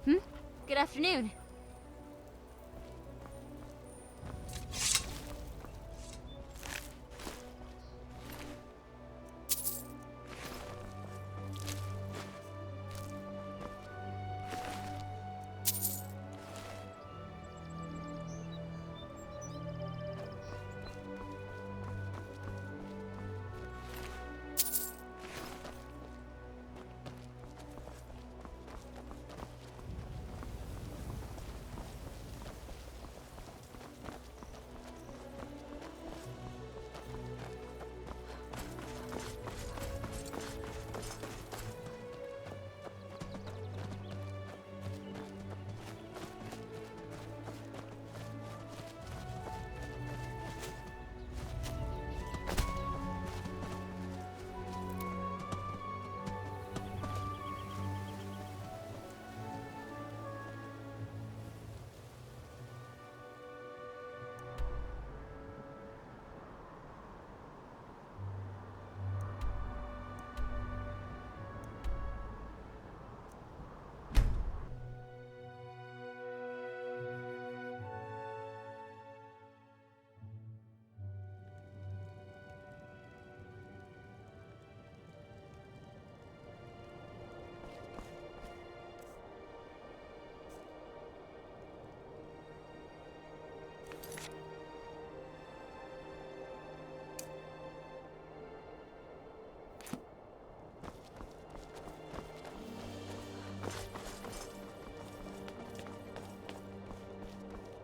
Good afternoon.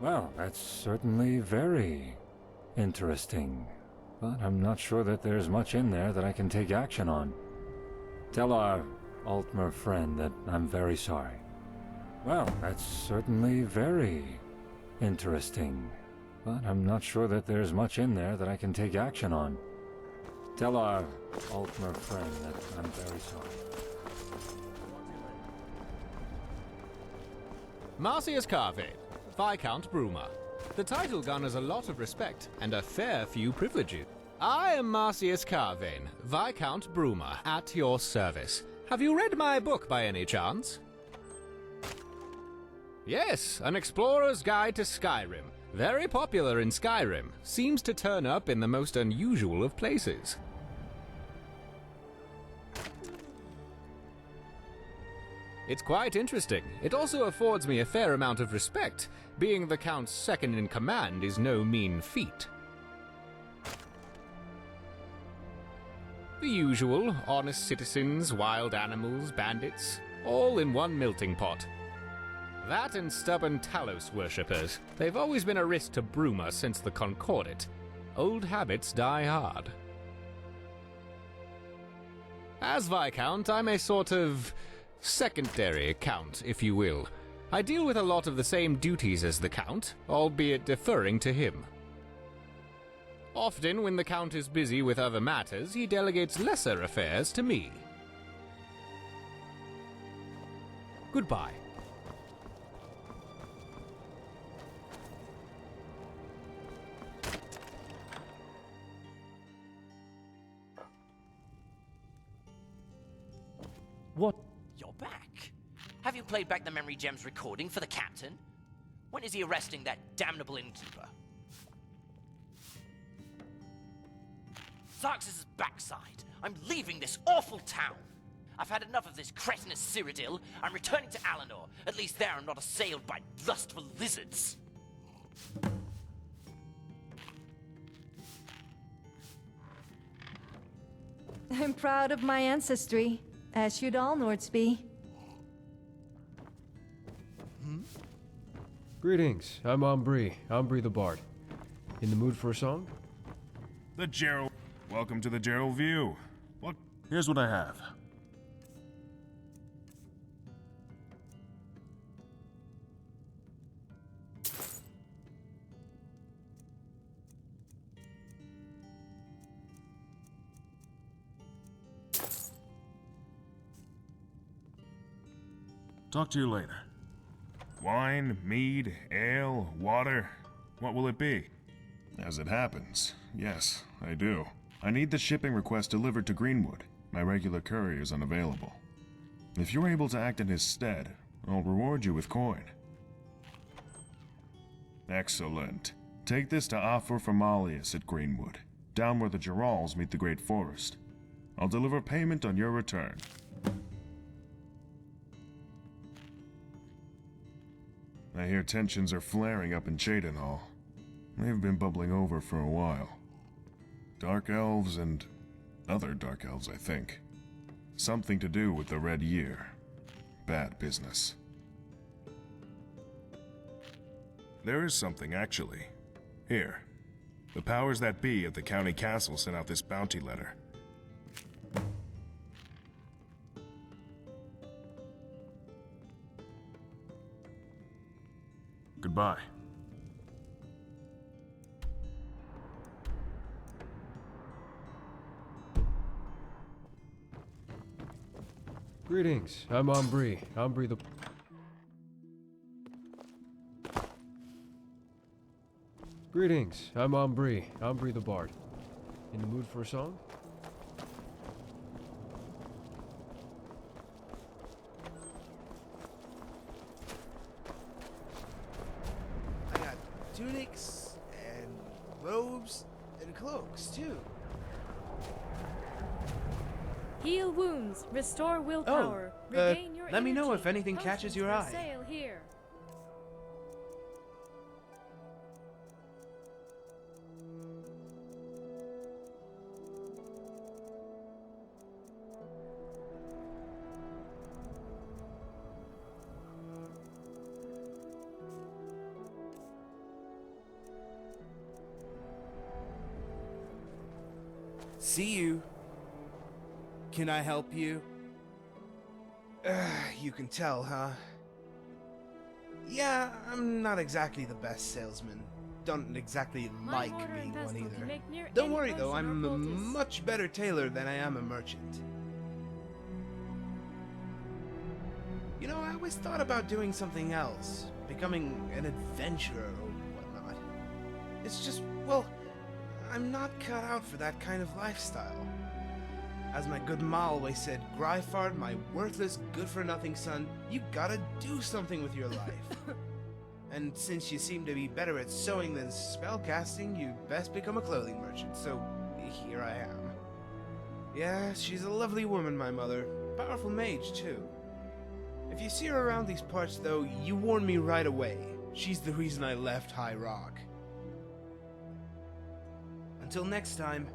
Well, that's certainly very interesting. But I'm not sure that there's much in there that I can take action on. Tell our Altmer friend that I'm very sorry. Well, that's certainly very interesting. But I'm not sure that there's much in there that I can take action on. Tell our Altmer friend that I'm very sorry. Marcius Carvane, Viscount Bruma. The title garners a lot of respect and a fair few privileges. I am Marcius Carvane, Viscount Bruma, at your service. Have you read my book by any chance? Yes, An Explorer's Guide to Skyrim. Very popular in Skyrim. Seems to turn up in the most unusual of places. It's quite interesting. It also affords me a fair amount of respect. Being the Count's second in command is no mean feat. The usual, honest citizens, wild animals, bandits, all in one melting pot. That and stubborn Talos worshippers. They've always been a risk to Bruma since the Concordat. Old habits die hard. As Viscount, I'm a sort of secondary Count, if you will. I deal with a lot of the same duties as the Count, albeit deferring to him. Often, when the Count is busy with other matters, he delegates lesser affairs to me. Goodbye. What? You're back. Have you played back the Memory Gems recording for the captain? When is he arresting that damnable innkeeper? Xarx's backside. I'm leaving this awful town. I've had enough of this cretinous Cyrodiil. I'm returning to Alinor. At least there I'm not assailed by lustful lizards. I'm proud of my ancestry, as should all Nords be. Greetings, I'm Ambry the Bard. In the mood for a song? The Gerald. Welcome to the Gerald View. Look, here's what I have. Talk to you later. Wine, mead, ale, water. What will it be? As it happens, yes, I do. I need the shipping request delivered to Greenwood. My regular courier is unavailable. If you're able to act in his stead, I'll reward you with coin. Excellent. Take this to offer for Malleus at Greenwood, down where the Gerals meet the Great Forest. I'll deliver payment on your return. I hear tensions are flaring up in Cheydinhall. They've been bubbling over for a while. Dark elves and other dark elves, I think. Something to do with the Red Year. Bad business. There is something, actually. Here. The powers that be at the county castle sent out this bounty letter. Goodbye. Greetings, I'm Ambri. Ambri the... Greetings, I'm Ambri. Ambri the Bard. In the mood for a song? I got tunics and robes and cloaks too. Heal wounds, restore willpower, regain your let me know energy. if anything catches your Potions for eye. Sale here. See you. Can I help you? You can tell, huh? Yeah, I'm not exactly the best salesman. Don't exactly My like mortar being and one pestle can either. make near Don't any worry though, potion I'm or a poultice. much better tailor than I am a merchant. You know, I always thought about doing something else. Becoming an adventurer or whatnot. It's just, well, I'm not cut out for that kind of lifestyle. As my good ma always said, Gryfard, my worthless, good-for-nothing son, you gotta do something with your life. And since you seem to be better at sewing than spellcasting, you best become a clothing merchant, so here I am. Yeah, she's a lovely woman, my mother. Powerful mage, too. If you see her around these parts, though, you warn me right away. She's the reason I left High Rock. Until next time.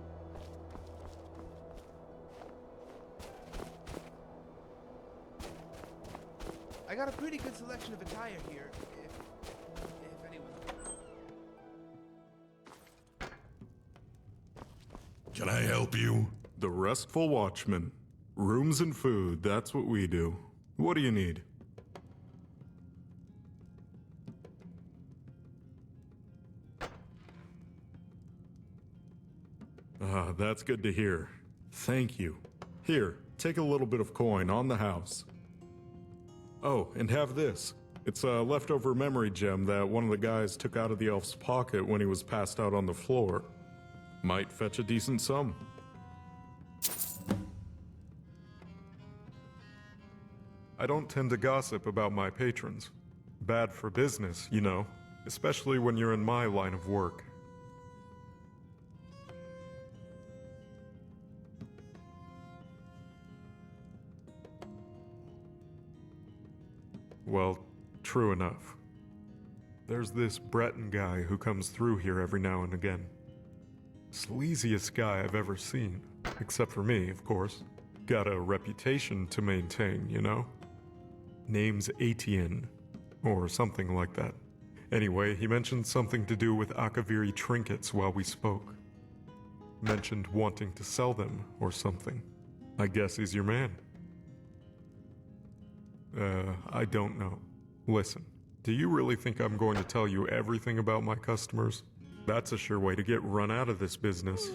I got a pretty good selection of attire here, if anyone... Can I help you? The Restful Watchman. Rooms and food, that's what we do. What do you need? Ah, that's good to hear. Thank you. Here, take a little bit of coin on the house. Oh, and have this. It's a leftover memory gem that one of the guys took out of the elf's pocket when he was passed out on the floor. Might fetch a decent sum. I don't tend to gossip about my patrons. Bad for business, you know, especially when you're in my line of work. Well, true enough. There's this Breton guy who comes through here every now and again. Sleaziest guy I've ever seen. Except for me, of course. Got a reputation to maintain, you know? Name's Etienne, or something like that. Anyway, he mentioned something to do with Akaviri trinkets while we spoke. Mentioned wanting to sell them, or something. I guess he's your man. I don't know. Listen, do you really think I'm going to tell you everything about my customers? That's a sure way to get run out of this business.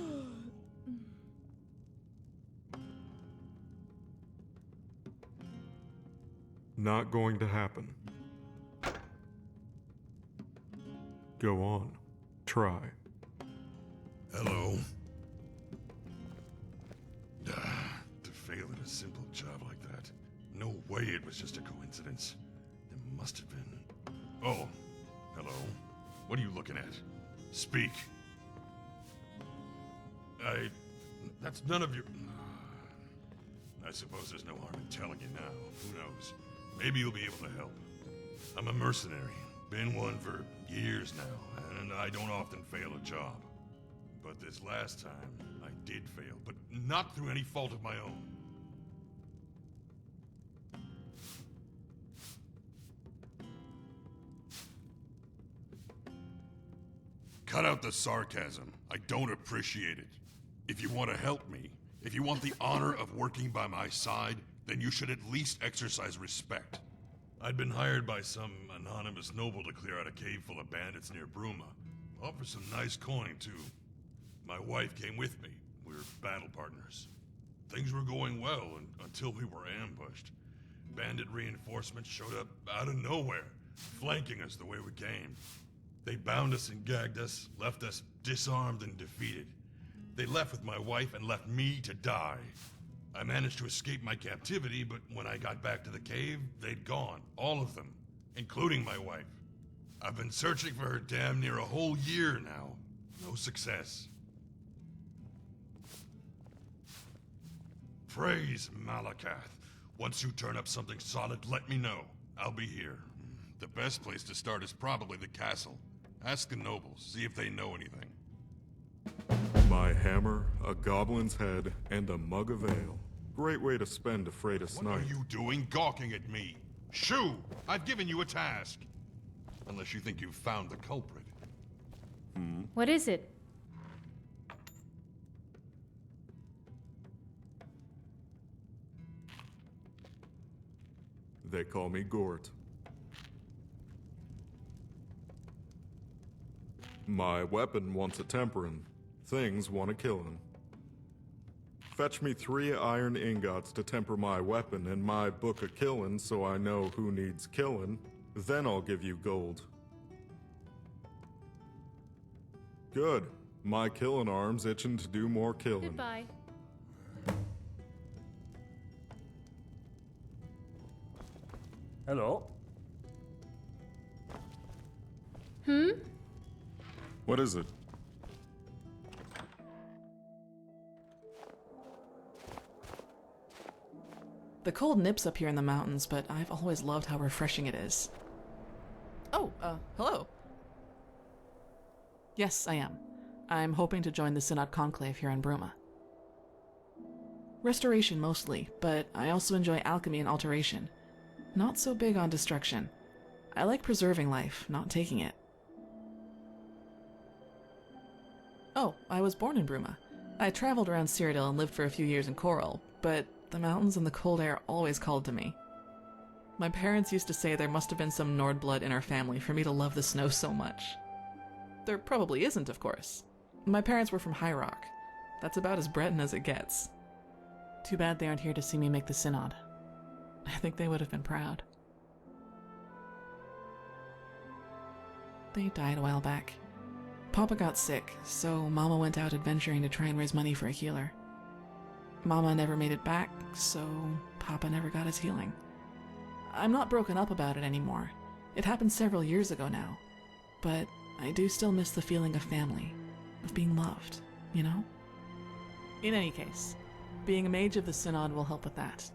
Not going to happen. Go on. Try. Hello. To fail at a simple job like that. No way it was just a coincidence. Must have been. Oh, hello. What are you looking at? Speak. That's none of your... I suppose there's no harm in telling you now. Who knows? Maybe you'll be able to help. I'm a mercenary. Been one for years now, and I don't often fail a job. But this last time, I did fail, but not through any fault of my own. Cut out the sarcasm. I don't appreciate it. If you want to help me, if you want the honor of working by my side, then you should at least exercise respect. I'd been hired by some anonymous noble to clear out a cave full of bandits near Bruma. Offer some nice coin, too. My wife came with me. We were battle partners. Things were going well until we were ambushed. Bandit reinforcements showed up out of nowhere, flanking us the way we came. They bound us and gagged us, left us disarmed and defeated. They left with my wife and left me to die. I managed to escape my captivity, but when I got back to the cave, they'd gone. All of them, including my wife. I've been searching for her damn near a whole year now. No success. Praise Malakath. Once you turn up something solid, let me know. I'll be here. The best place to start is probably the castle. Ask the nobles, see if they know anything. My hammer, a goblin's head, and a mug of ale. Great way to spend a Freitas night. What are you doing gawking at me? Shoo! I've given you a task. Unless you think you've found the culprit. What is it? They call me Gort. My weapon wants a temperin'. Things want a killin'. Fetch me 3 iron ingots to temper my weapon and my book a killin' so I know who needs killin'. Then I'll give you gold. Good. My killin' arm's itchin' to do more killin'. Goodbye. Hello? What is it? The cold nips up here in the mountains, but I've always loved how refreshing it is. Oh, hello. Yes, I am. I'm hoping to join the Synod Conclave here in Bruma. Restoration mostly, but I also enjoy alchemy and alteration. Not so big on destruction. I like preserving life, not taking it. Oh, I was born in Bruma. I traveled around Cyrodiil and lived for a few years in Coral, but the mountains and the cold air always called to me. My parents used to say there must have been some Nord blood in our family for me to love the snow so much. There probably isn't, of course. My parents were from High Rock. That's about as Breton as it gets. Too bad they aren't here to see me make the Synod. I think they would have been proud. They died a while back. Papa got sick, so Mama went out adventuring to try and raise money for a healer. Mama never made it back, so Papa never got his healing. I'm not broken up about it anymore. It happened several years ago now. But I do still miss the feeling of family, of being loved, you know? In any case, being a mage of the Synod will help with that.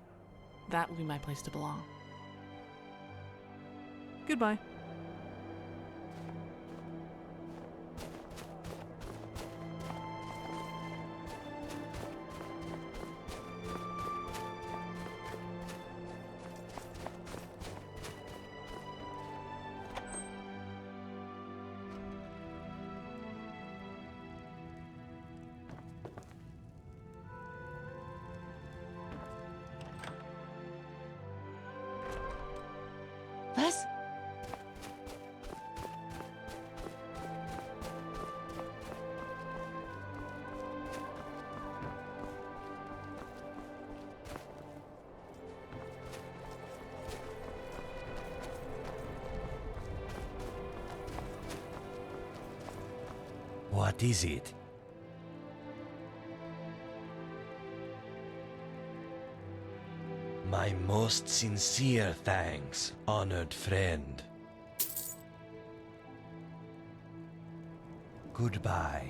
That will be my place to belong. Goodbye. Was? What is it? My Most sincere thanks, honored friend. Goodbye.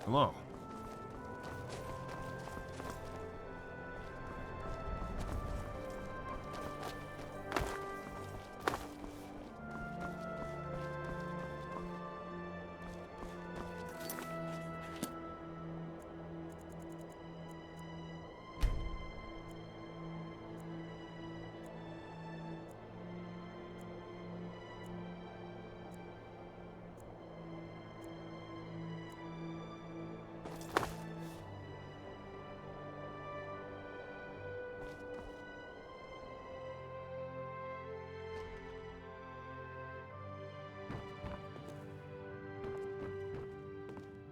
Hello.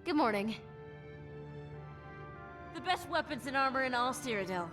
Good morning. The best weapons and armor in all Cyrodiil.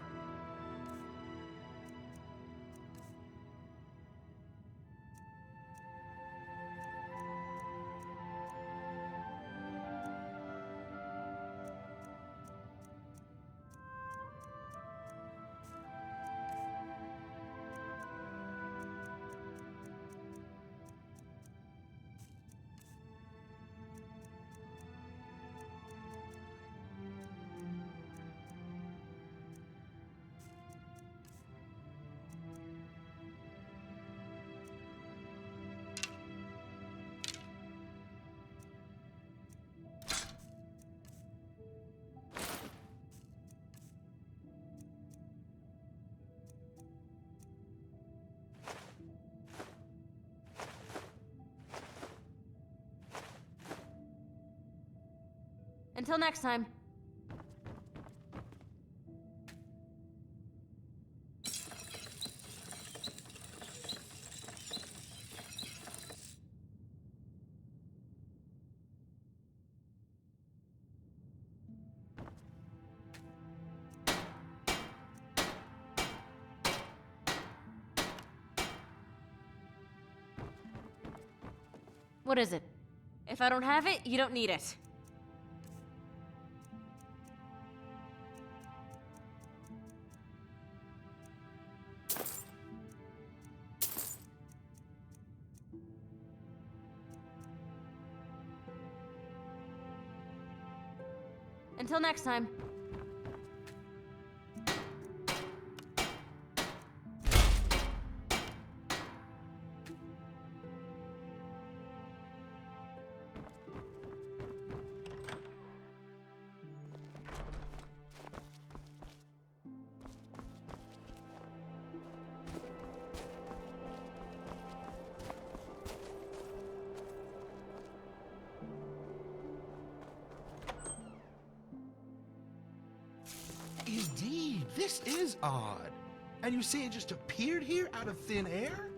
Until next time. What is it? If I don't have it, you don't need it. Until next time. Indeed, this is odd. And you say it just appeared here out of thin air?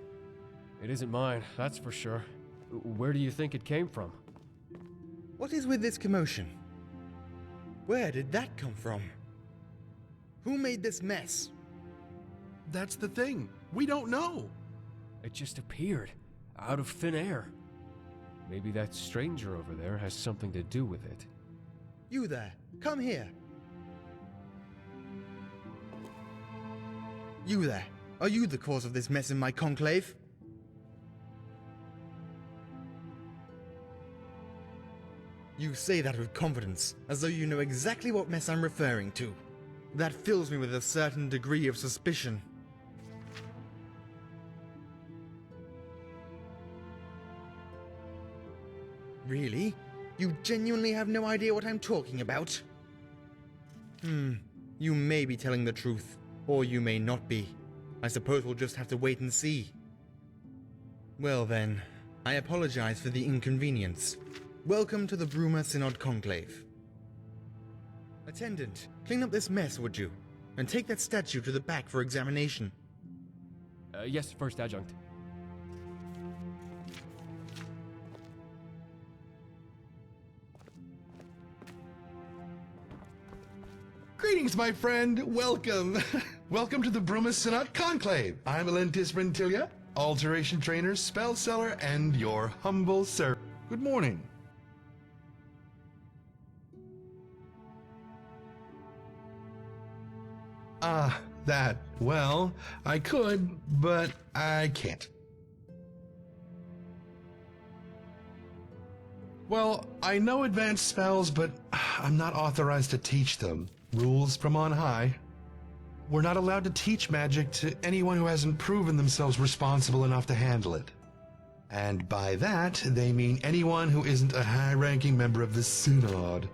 It isn't mine, that's for sure. Where do you think it came from? What is with this commotion? Where did that come from? Who made this mess? That's the thing. We don't know. It just appeared, out of thin air. Maybe that stranger over there has something to do with it. You there, come here. You there, are you the cause of this mess in my conclave? You say that with confidence, as though you know exactly what mess I'm referring to. That fills me with a certain degree of suspicion. Really? You genuinely have no idea what I'm talking about? You may be telling the truth. Or you may not be. I suppose we'll just have to wait and see. Well then, I apologize for the inconvenience. Welcome to the Bruma Synod Conclave. Attendant, clean up this mess, would you? And take that statue to the back for examination. Yes, First Adjunct. Greetings, my friend. Welcome. Welcome to the Bruma Synod Conclave. I'm Alentis Brentilia, alteration trainer, spell seller, and your humble servant. Good morning. That. Well, I could, but I can't. Well, I know advanced spells, but I'm not authorized to teach them. Rules from on high. We're not allowed to teach magic to anyone who hasn't proven themselves responsible enough to handle it. And by that, they mean anyone who isn't a high-ranking member of the Synod.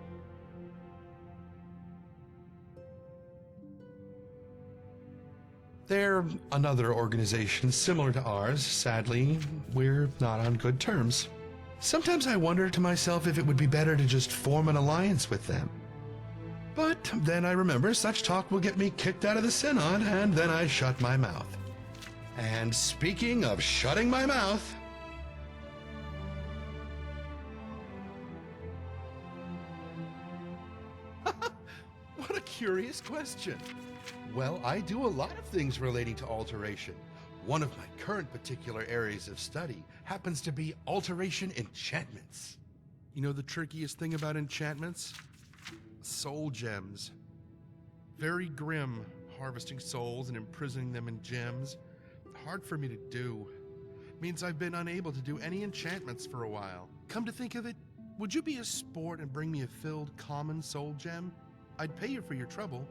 They're another organization similar to ours. Sadly, we're not on good terms. Sometimes I wonder to myself if it would be better to just form an alliance with them. But then I remember such talk will get me kicked out of the Synod, and then I shut my mouth. And speaking of shutting my mouth... What a curious question. Well, I do a lot of things relating to alteration. One of my current particular areas of study happens to be alteration enchantments. You know the trickiest thing about enchantments? Soul gems. Very grim, harvesting souls and imprisoning them in gems. Hard for me to do. Means I've been unable to do any enchantments for a while. Come to think of it, would you be a sport and bring me a filled common soul gem? I'd pay you for your trouble.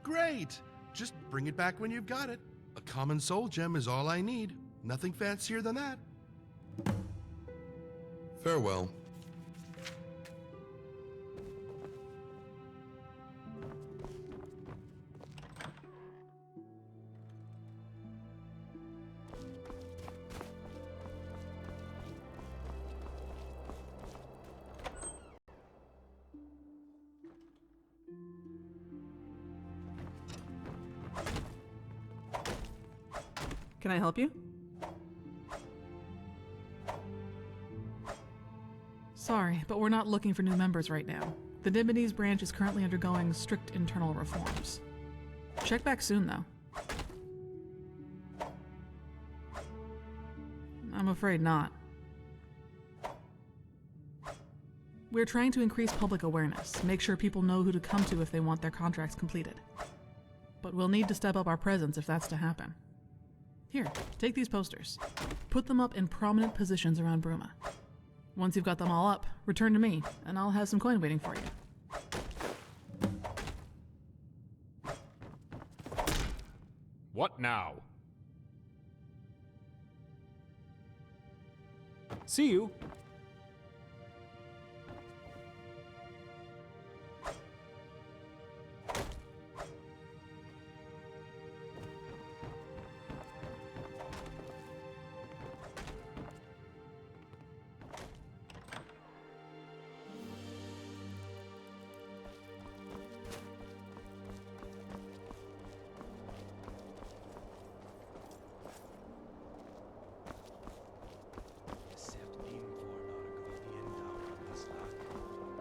Great! Just bring it back when you've got it. A common soul gem is all I need. Nothing fancier than that. Farewell. Can I help you? Sorry, but we're not looking for new members right now. The Dimonies branch is currently undergoing strict internal reforms. Check back soon, though. I'm afraid not. We're trying to increase public awareness, make sure people know who to come to if they want their contracts completed. But we'll need to step up our presence if that's to happen. Here, take these posters. Put them up in prominent positions around Bruma. Once you've got them all up, return to me, and I'll have some coin waiting for you. What now? See you.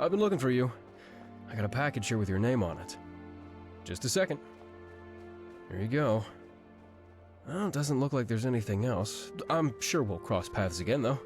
I've been looking for you. I got a package here with your name on it. Just a second. Here you go. Well, it doesn't look like there's anything else. I'm sure we'll cross paths again, though.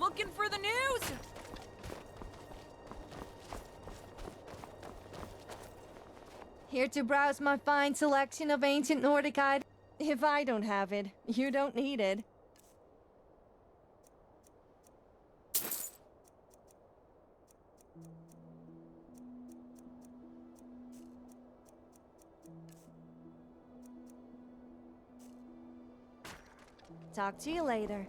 looking for the news? Here to browse my fine selection of ancient Nordic items. If I don't have it, you don't need it. Talk to you later.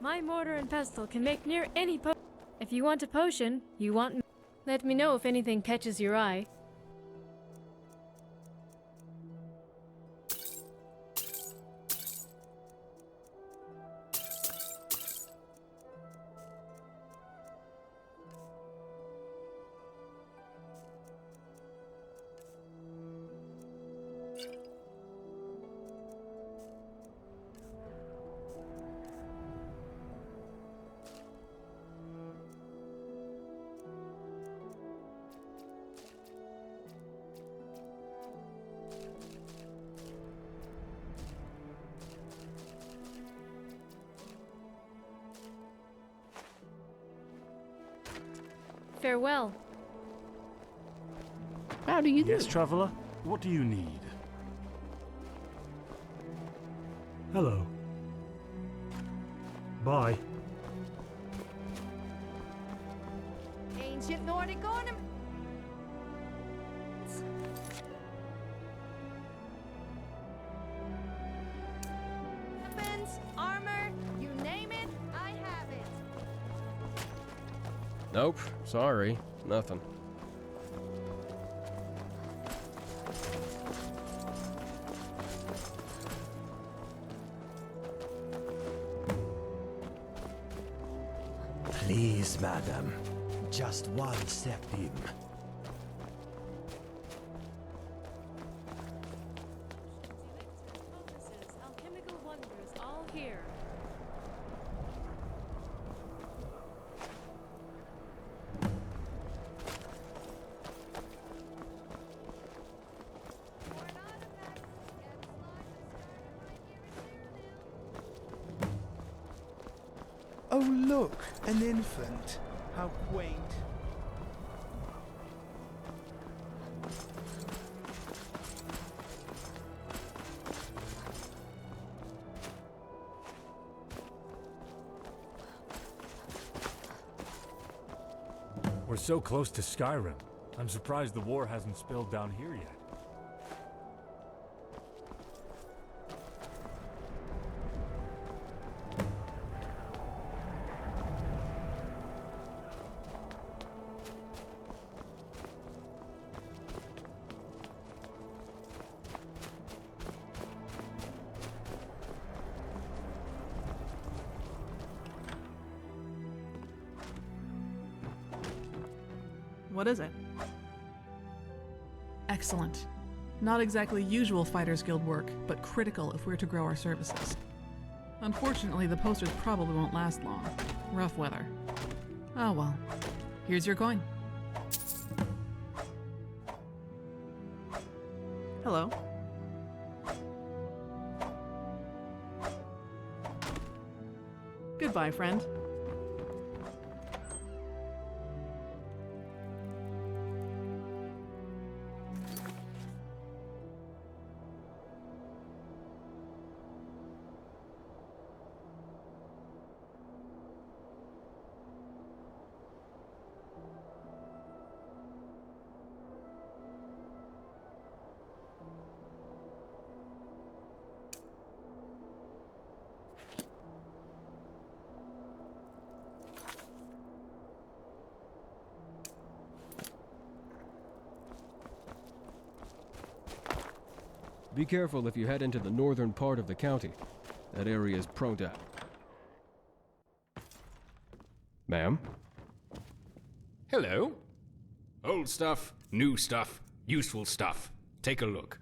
My mortar and pestle can make near any potion. If you want a potion, let me know if anything catches your eye. Farewell. How do you do? Yes, traveler? What do you need? Hello. Bye. Ancient Nordic ornament. Weapons, armor, you name it, I have it. Nope, sorry, nothing. Please, madam. Just one step in. Alchemical wonders, all here. Oh, look, an infant. How quaint. We're so close to Skyrim. I'm surprised the war hasn't spilled down here yet. What is it? Excellent. Not exactly usual Fighters Guild work, but critical if we're to grow our services. Unfortunately, the posters probably won't last long. Rough weather. Oh well. Here's your coin. Hello. Goodbye, friend. Be careful if you head into the northern part of the county. That area is prone to... Ma'am? Hello. Old stuff, new stuff, useful stuff. Take a look.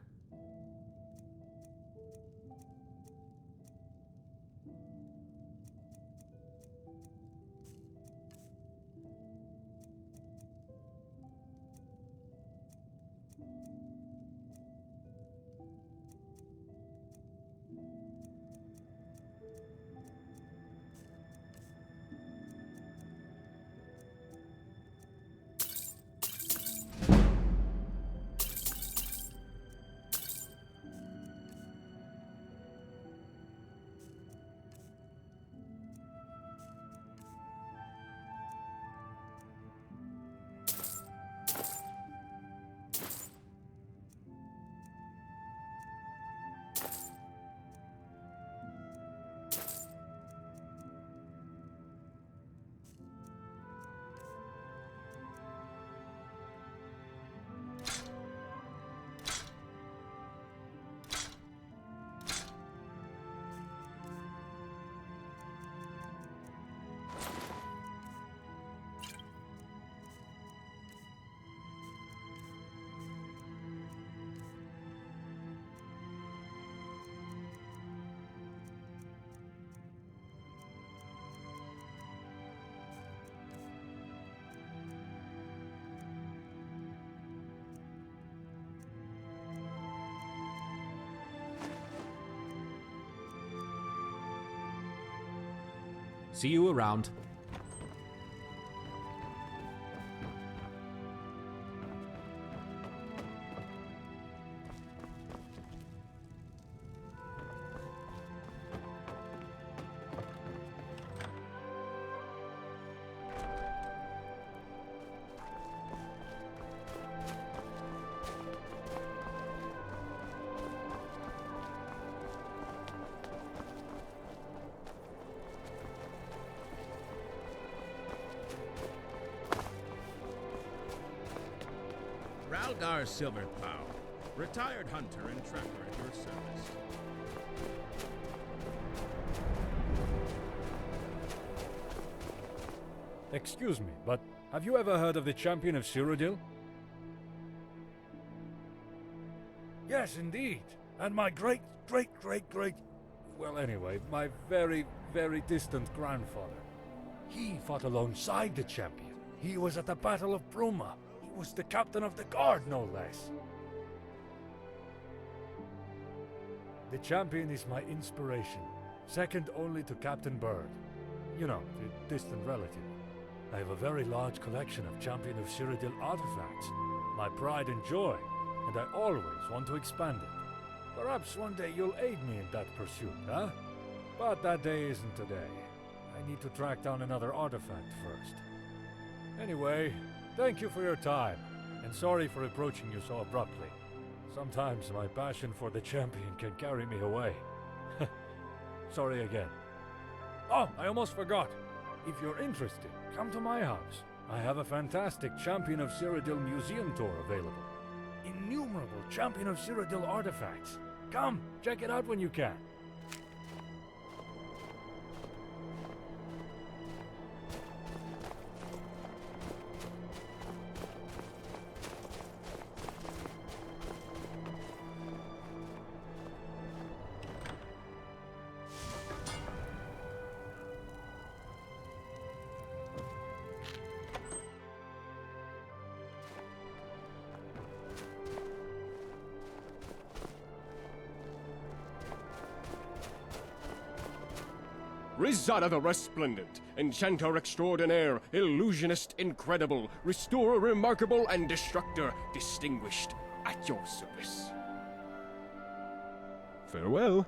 See you around. Ralgar Silverplow, retired hunter and tracker at your service. Excuse me, but have you ever heard of the champion of Cyrodiil? Yes, indeed. And my great... Well, anyway, my very distant grandfather. He fought alongside the champion. He was at the Battle of Bruma. He was the captain of the guard, no less. The champion is my inspiration, second only to Captain Bird. You know, the distant relative. I have a very large collection of Champion of Cyrodiil artifacts, my pride and joy, and I always want to expand it. Perhaps one day you'll aid me in that pursuit, huh? But that day isn't today. I need to track down another artifact first. Anyway, thank you for your time, and sorry for approaching you so abruptly. Sometimes my passion for the champion can carry me away. Sorry again. Oh, I almost forgot. If you're interested, come to my house. I have a fantastic Champion of Cyrodiil museum tour available. Innumerable Champion of Cyrodiil artifacts. Come, check it out when you can. Rizada the Resplendent, Enchanter Extraordinaire, Illusionist Incredible, Restorer Remarkable, and Destructor Distinguished, at your service. Farewell.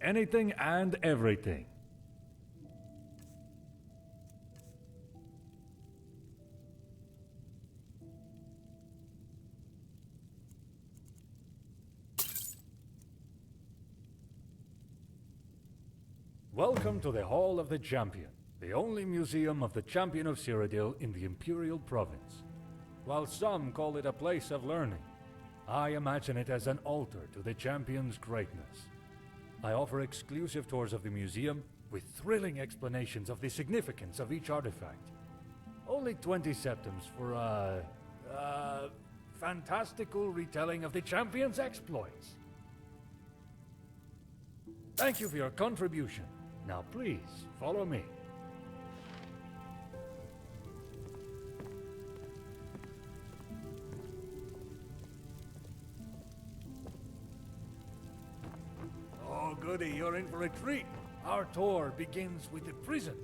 Anything and everything. Welcome to the Hall of the Champion, the only museum of the Champion of Cyrodiil in the Imperial Province. While some call it a place of learning, I imagine it as an altar to the Champion's greatness. I offer exclusive tours of the museum with thrilling explanations of the significance of each artifact. Only 20 septims for a fantastical retelling of the Champion's exploits. Thank you for your contribution. Now please, follow me. Oh goody, you're in for a treat. Our tour begins with the prison.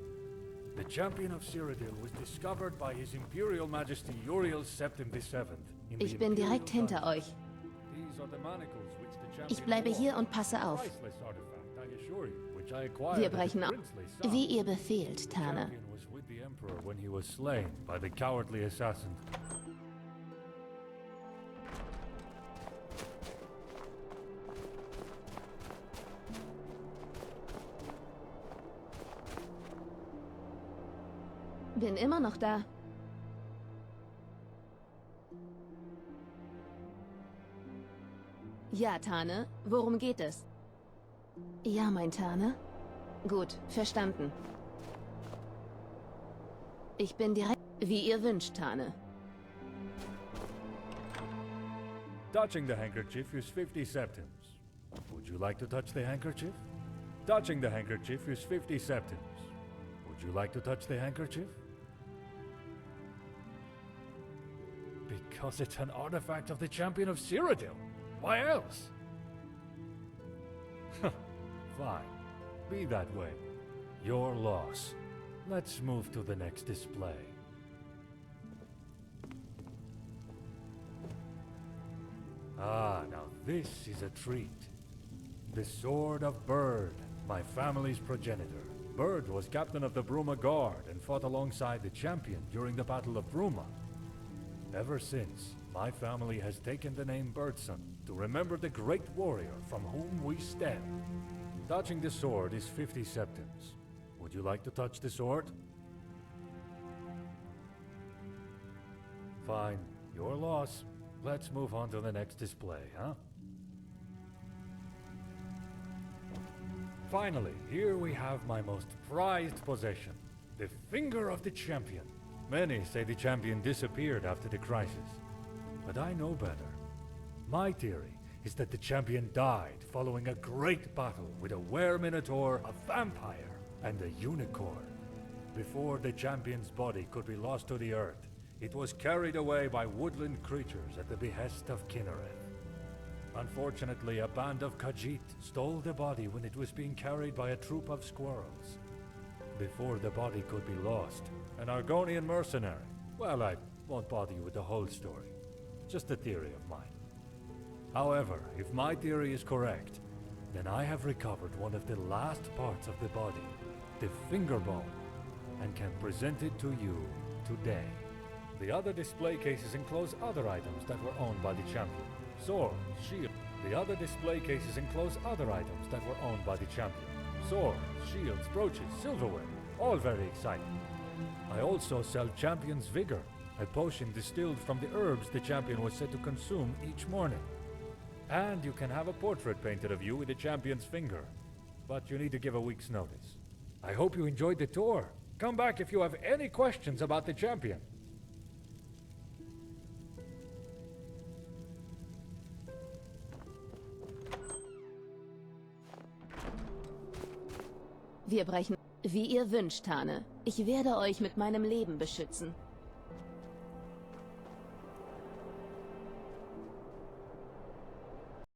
The Champion of Cyrodiil was discovered by His Imperial Majesty Uriel Septim VII. Ich bin direkt hinter euch. Ich bleibe hier und passe auf. Wir brechen auf, wie ihr befehlt, Tane. When he was slain by the cowardly assassin. Bin immer noch da. Ja, Tane. Worum geht es? Ja, mein Tane. Gut, verstanden. Ich bin direkt... Wie ihr wünscht, Tane. Touching the handkerchief is 50 septims. Would you like to touch the handkerchief? Touching the handkerchief is 50 septims. Would you like to touch the handkerchief? Because it's an artifact of the champion of Cyrodiil. Why else? Fine. Be that way. Your loss. Let's move to the next display. Ah, now this is a treat. The Sword of Bird, my family's progenitor. Bird was captain of the Bruma Guard and fought alongside the champion during the Battle of Bruma. Ever since, my family has taken the name Birdson to remember the great warrior from whom we stem. Touching the sword is 50 septims. Would you like to touch the sword? Fine, your loss. Let's move on to the next display, huh? Finally, here we have my most prized possession, the Finger of the Champion. Many say the champion disappeared after the crisis, but I know better. My theory is that the champion died following a great battle with a were-minotaur, a vampire, and a unicorn. Before the champion's body could be lost to the earth, it was carried away by woodland creatures at the behest of Kinnereth. Unfortunately, a band of Khajiit stole the body when it was being carried by a troop of squirrels. Before the body could be lost, an Argonian mercenary... Well, I won't bother you with the whole story. Just a theory of mine. However, if my theory is correct, then I have recovered one of the last parts of the body, the finger bone, and can present it to you today. The other display cases enclose other items that were owned by the champion. Sword, shield. The other display cases enclose other items that were owned by the champion. Swords, shields, brooches, silverware. All very exciting. I also sell Champion's Vigor, a potion distilled from the herbs the champion was said to consume each morning. And you can have a portrait painted of you with the champion's finger. But you need to give a week's notice. I hope you enjoyed the tour. Come back if you have any questions about the champion. Wir brechen... Wie ihr wünscht, Tane. Ich werde euch mit meinem Leben beschützen.